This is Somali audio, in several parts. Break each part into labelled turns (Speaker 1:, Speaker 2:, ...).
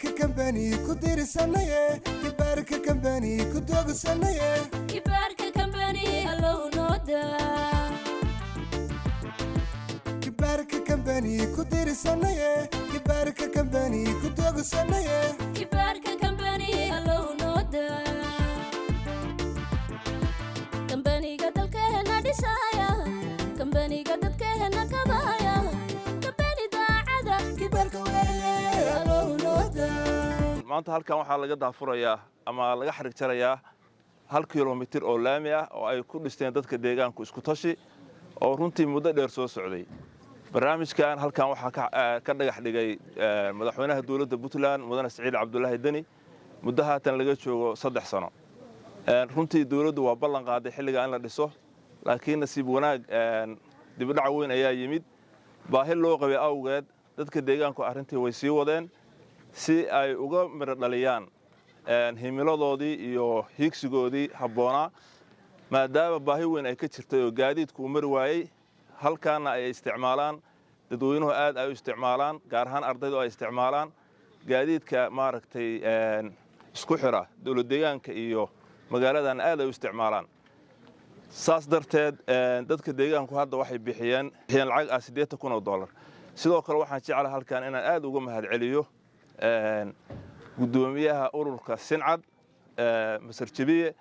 Speaker 1: كمباني كدير سنة كبارك كمباني كدوق سنة
Speaker 2: كبارك كمباني الله نودا
Speaker 1: كبارك كمباني كدير سنة كبارك كمباني كدوق سنة
Speaker 2: كبارك كمباني الله نودا كمباني قدل كهنا دسايا كمباني قدل كهنا كبايا كمباني داعدا
Speaker 1: كبارك ويا الله نودا
Speaker 3: maanta halkan waxaa laga daafurayaa ama laga xarig jarayaa 1 kiiloomitir oo laami ah oo ay ku dhisteen dadka deegaanku isku tashi oo runtii muddo dheer soo socday barnaamijkan halkan waxaa ka dhagax dhigay madaxweynaha dawladda Puntland mudane Saciid Cabdullaahi Dani muddo haatan laga joogo 3 sano runtii dawladdu waa ballan qaaday xilliga in la dhiso laakiin nasiib wanaag dib u dhac weyn ayaa yimid baahi loo qabay awgeed dadka deegaanku arrintii way sii wadeen si ay uga miro dhaliyaan himiladoodii iyo higsigoodii habboonaa maadaama baahi weyn ay ka jirtay oo gaadiidku mari waayay halkaana ay isticmaalaan dadweynuhu aad ay u isticmaalaan gaar ahaan ardaydu ay isticmaalaan gaadiidka maaragtay isku xira dawlad deegaanka iyo magaaladan aad ay u isticmaalaan saas darteed dadka deegaanku hadda waxay bixiyeen lacag $80,000 sidoo kale waxaan jeclahay halkan inaan aad uga mahadceliyo gudoomiyaha ururka Sincad Masar Jabiye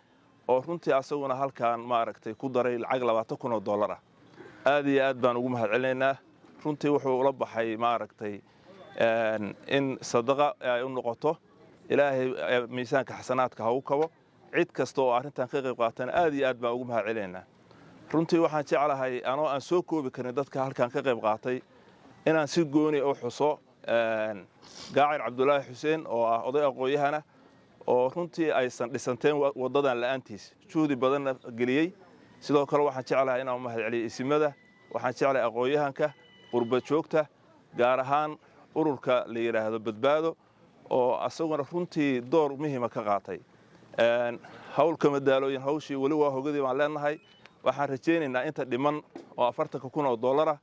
Speaker 3: oo runtii asaguna halkan maaragtay ku daray lacag $20,000 aad iyo aad baan ugu mahadcelinaynaa runtii wuxuu la baxay maaragtay in sadaqa ay u noqoto ilaahay miisaanka xasanaadka ha u kabo cid kasta oo arrintan ka qayb qaatana aad iyo aad baan ugu mahadcelinaynaa runtii waxaan jeclahay anoo aan soo koobi karin dadka halkan ka qayb qaatay inaan si gooni u xuso gaacir Cabdullaahi Xuseen oo ah oday aqooyahana oo runtii aysan dhisanteen wadadan la'aantiis juhdi badan geliyay sidoo kale waxaan jeclahay inaan u mahadceliyo isimada waxaan jeclahay aqooyahanka qurba joogta gaar ahaan ururka la yiraahdo badbaado oo asaguna runtii door muhiim ah ka qaatay hawlka madaalooyin hawshii wali waa hogadii baan leenahay waxaan rajaynaynaa inta dhiman oo $40,000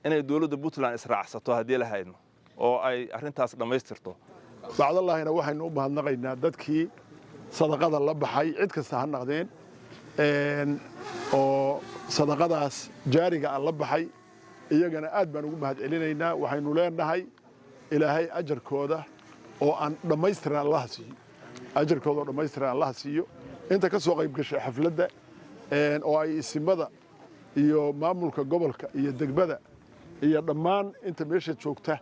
Speaker 3: inay dawladda Puntland israacsato hadii la hayno oo ay arrintaas dhamaystirto
Speaker 4: bacdallahina waxaynu u mahadnaqaynaa dadkii sadaqada la baxay cid kasta ha naqdeen oo sadaqadaas jaariga ah la baxay iyagana aad baan ugu mahadcelinaynaa waxaynu leenahay ilaahay ajarkooda oo aan dhamaystiran Allah siiyo ajarkooda oo dhamaystiran Allah siiyo inta ka soo qayb gashay xafladda oo ay isimada iyo maamulka gobolka iyo degmada iyo dhammaan inta meesha joogta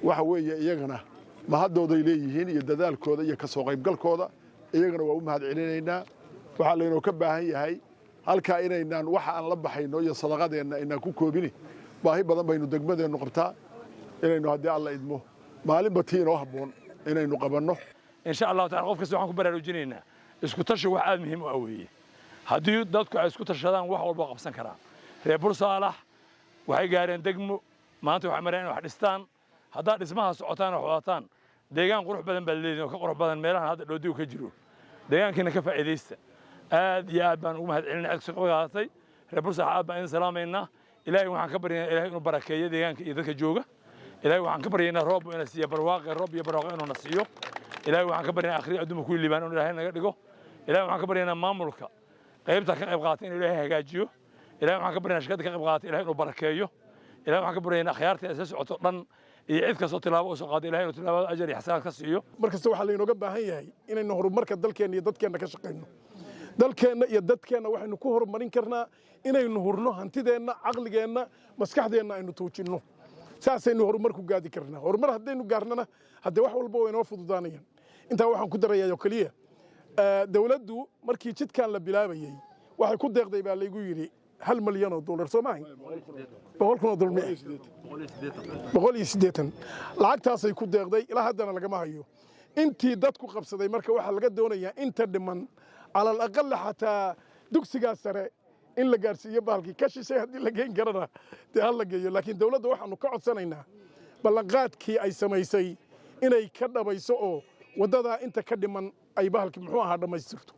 Speaker 4: waxa weeye iyagana mahadooday leeyihiin iyo dadaalkooda iyo ka soo qaybgalkooda iyagana waa u mahadcelinaynaa waxa laynoo ka baahan yahay halka inaynaan waxa aan la baxayno iyo sadaqadeena inaan ku koobini baahi badan baynu degmadeenu qabtaa inaynu haddii alla idmo maalinba tii inoo habboon inaynu qabanno
Speaker 5: insha Allah ta'ala qof kasta waxaan ku baraarujinaynaa isku tashi wax aad muhiim u ah weeye haddii dadku ay isku tashadaan wax walba qabsan karaan reer Bursaalax waxay gaareen degmo maanta waxay mareen wax dhistaan hadda dhismaha socotaan oo xootaan deegaan qurux badan baa leeyahay oo ka qurux badan meelahan hadda dhoodigu ka jiro deegaankiina ka faa'iideysta aad iyo aad baan ugu mahadcelinaa cid soo qaatay reer Bursaalax aad baan salaameynaa ilaahay waxaan ka baryaynaa ilaahay inuu barakeeyo deegaanka iyo dadka jooga ilaahay waxaan ka baryaynaa roob inuu siiyo barwaaqo roob iyo barwaaqo inuu nasiyo ilaahay waxaan ka baryaynaa akhri adduunka ku liibaan inuu ilaahay naga dhigo ilaahay waxaan ka baryaynaa maamulka qaybta ka qayb qaatay inuu ilaahay hagaajiyo ilaahay waxaan ka baryaynaa shaqada ka qayb qaatay ilaahay inuu barakeeyo ilaahay waxaan ka baryaynaa khiyaarta ay socoto dhan iyo cid kasta tilaabo u soo qaaday ilaahay inuu tilaabada ajar iyo xasanaad ka siiyo
Speaker 4: markasta waxa laynooga baahan yahay inaynu horumarka dalkeena iyo dadkeena ka shaqeyno dalkeena iyo dadkeena waxaynu ku horumarin karnaa inaynu hurno hantideenna caqligeenna maskaxdeenna aynu tuujinno saasaynu horumar ku gaadi karnaa horumar haddaynu gaarnana haddee wax walba way inoo fududaanayaan intaa waxaan ku darayaa oo keliya dawladdu markii jidkan la bilaabayay waxay ku deeqday baa laygu yidhi $1 milyan soo maahay $180 lacagtaasay ku deeqday ilaa haddana lagama hayo intii dadku qabsaday marka waxaa laga doonayaa inta dhiman cala alaqal xataa dugsigaas sare in la gaarsiiyo bahalkii ka shishay haddii la geyn karana dee ha la geeyo laakiin dawladda waxaanu ka codsanaynaa ballanqaadkii ay samaysay inay ka dhabayso oo waddadaa inta ka dhiman ay bahalkii muxuu ahaa dhammaystirto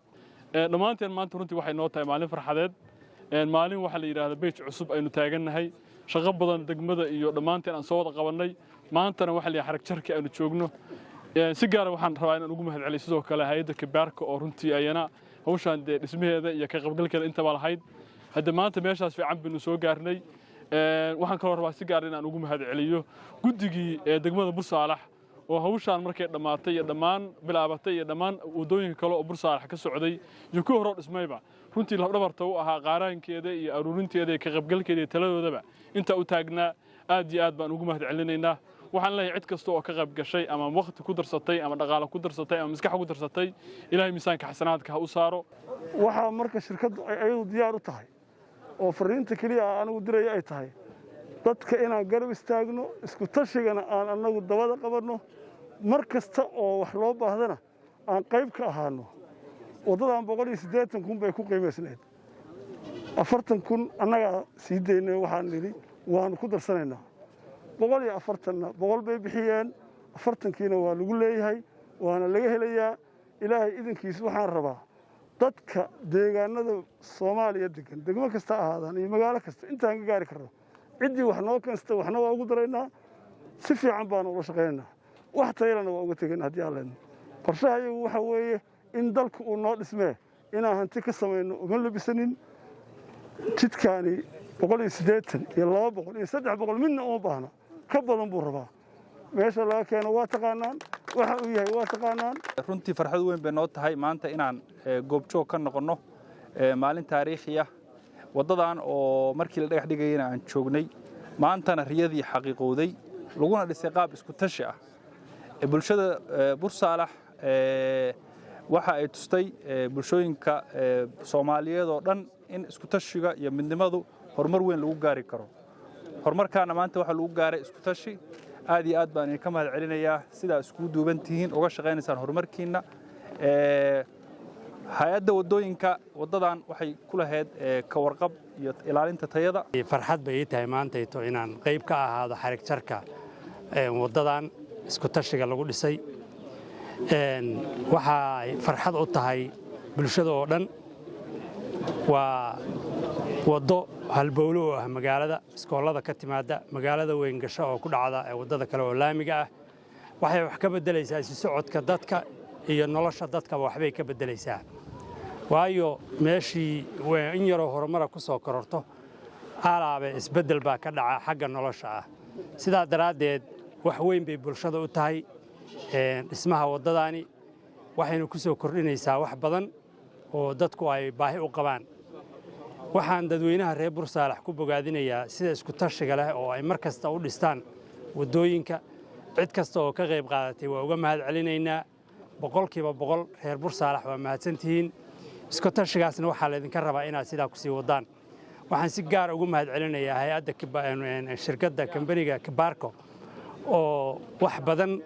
Speaker 6: dhammaanteen maanta runtii waxay noo tahay maalin farxadeed maalin waxa la yiraahdo beej cusub aynu taagannahay shaqo badan degmada iyo dhammaanteen aan soo wada qabanay maantana waxa la xarag jarka aynu joogno si gaara waxaan rabaa inaan ugu mahadceliyo sidoo kale hay'adda kibaarka oo runtii ayana hawshan dee dhismaheeda iyo ka qaybgalkeeda intaba lahayd hadda maanta meeshaas fiican baynu soo gaarnay waxaan kaloo rabaa si gaar inaan ugu mahadceliyo guddigii degmada Bursaalax oo hawshan markay dhamaatay iyo dhammaan bilaabatay iyo dhammaan wadooyinka kale oo Bursaalax ka socday iyo ku hor dhismayba runtii la dhabarta u ahaa qaaraankeeda iyo aruurinteeda iyo ka qaybgalkeeda taladoodaba inta u taagnaa aad iyo aad baan ugu mahadcelinaynaa waxaan leeyahay cid kasta oo ka qayb gashay ama waqti ku darsatay ama dhaqaale ku darsatay ama maskax ku darsatay ilaahay miisaanka xasanaadka ha u saaro
Speaker 7: waxa marka shirkaddu ay ayadu diyaar u tahay oo fariinta kaliya anigu diray ay tahay dadka inaan garab istaagno isku tashigana aan anagu dabada qabanno mar kasta oo wax loo baahdana aan qayb ka ahaano wadadan 180,000 bay ku qiimeysnayd 40,000 annaga sii deynay waxaan niri waan ku darsanaynaa 140 boqol bay bixiyeen 40kiina waa lagu leeyahay waana laga helayaa ilaahay idinkiis waxaan rabaa dadka deegaanada Soomaaliya degan degmo kasta ahaadaan iyo magaalo kasta intaan ka gaari karno cidii wax noo kasta waxna waa ugu daraynaa si fiican baan uga shaqeynaa wax tayalana waa uga tagayn hadii aan qorshahayagu waxa weeye in dalku uu noo dhismee inaan hanti ka sameeyno uga labisanin jidkaani 180 iyo 200 iyo 300 midna uma baahna ka badan buu rabaa meesha laga keeno waa taqaanaan waxa uu yahay waa taqaanaan
Speaker 8: runtii farxad weyn bay noo tahay maanta inaan goobjoog ka noqono maalin taariikhi ah wadadan oo markii la dhagax dhigayna aan joognay maantana riyadii xaqiiqowday laguna dhisay qaab isku tashi ah bulshada Bursaalax waxa ay tustay bulshooyinka Soomaaliyeed oo dhan in isku tashiga iyo midnimadu horumar weyn lagu gaari karo horumarkaana maanta waxa lagu gaaray isku tashi aad iyo aad baan ka mahadcelinayaa sida isku duubantihiin uga shaqeynaysaan horumarkiina hay'adda wadooyinka wadadan waxay ku lahayd ka warqab iyo ilaalinta tayada
Speaker 9: farxad bay tahay maanta inaan qayb ka ahaado xarig jarka wadadan isku tashiga lagu dhisay waxa farxad u tahay bulshada oo dhan waa wado halbowlo ah magaalada iskoolada ka timaada magaalada weyn gasho oo ku dhacda wadada kale oo laamiga ah waxay wax ka bedelaysaa si socodka dadka iyo nolosha dadka waxbay ka bedelaysaa waayo meeshii in yaroo horumar ku soo kororto alaabe isbedel baa ka dhaca xagga nolosha ah sidaa daraadeed wax weyn bay bulshada u tahay dhismaha wadadaani waxayna ku soo kordhinaysaa wax badan oo dadku ay baahi u qabaan waxaan dadweynaha reer Bursaalax ku bogaadinayaa sida isku tashiga leh oo ay mar kasta u dhistaan wadooyinka cid kasta oo ka qayb qaadatay waa uga mahadcelinaynaa boqolkiiba boqol reer Bursaalax waa mahadsantihiin isku tashigaasna waxaa la idinka rabaa inaad sidaa ku sii wadaan waxaan si gaar ugu mahadcelinayaa hay'adda shirkadda kambaniga Kibaarko oo wax badan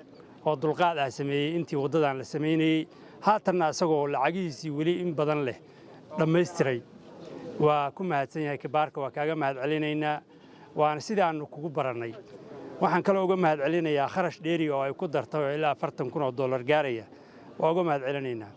Speaker 9: oo dulqaad ah sameeyay intii wadadan la sameeyay haatanna asagoo lacagihiisii weli in badan leh dhammaystiray waa ku mahadsan yahay Kibaarka waa kaaga mahadcelinaynaa waana sidaanu kugu baranay waxaan kale uga mahadcelinayaa kharash dheeri oo ay ku dartay ilaa $40,000 gaaraya waa uga mahadcelinaynaa